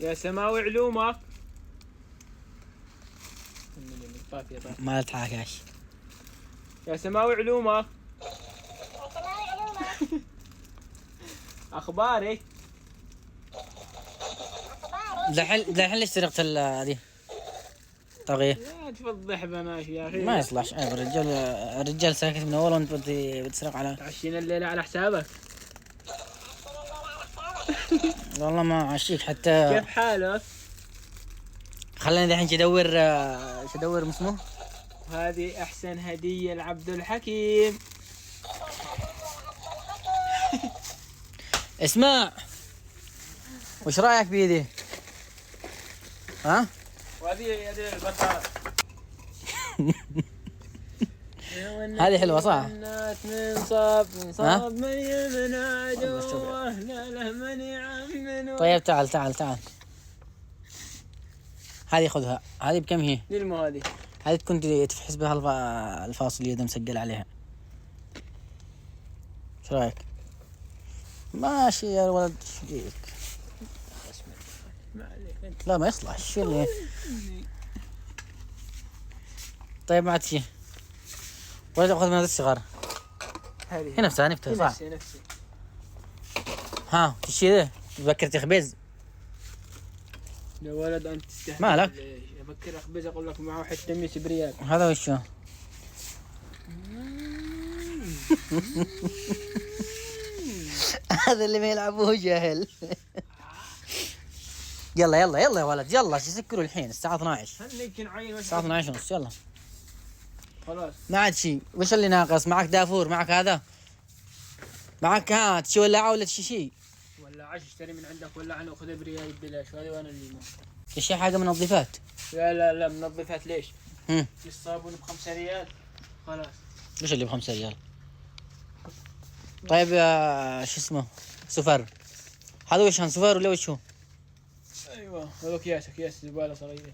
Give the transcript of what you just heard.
يا سماوي علومك. ما تحاكاش. يا سماوي علومك. اخبارك. دحين ليش سرقت هذه طاغية؟ لا تفضح بناش يا اخي. ما يصلحش عيب. الرجال ساكت من اول وانت بتسرق على. تعشينا الليلة على حسابك. والله ما عشيك حتى. كيف حالك؟ خلينا دحين شدور اسمه. هذه احسن هدية لعبد الحكيم. اسمع، وش رايك بيدي؟ ها؟ وهذه البطاطا. هذه حلوة صح؟ من صاب من يمن عدوه لا له من يعمن. طيب تعال. هذه خذها. هذه بكم هي؟ للمو هذه تكون تفحص بها الفاصلية ده مسجل عليها. ايش رايك؟ ماشي يا ولد. ايش فيك؟ ما عليك انت. لا ما يصلح. شو اللي طيب ما عاد شيء. ولا تاخذ من هذا الصغار. هذه هي نفسها صح؟ نفسي. ها تشي ذا تذكر تخبز. يا ولد انت تستهبل. مالك؟ افكر اخبز اقول لك معه حتى 100 بريال. هذا وشو؟ هذا اللي ما يلعبوه جاهل. يلا يا ولد يلا سكروا الحين الساعة 12. خليك نعين الساعة 12 ونص يلا. خلاص ما عاد شيء. وش اللي ناقص؟ معك دافور؟ معك هذا؟ معك تشي ولاعة ولا تشي شيء؟ ولا عش اشتري من عندك ولا عنه خذ بريال ببلاش. وهذه وانا اللي تشي حاجة من النظيفات؟ لا منظفات ليش؟ هم. الصابون ب5 ريال. خلاص. وش اللي ب5 ريال؟ طيب شو اسمه؟ سفر. هذا وش سفر ولا وش هو؟ ايوه هذا اكياس زبالة صغيرة.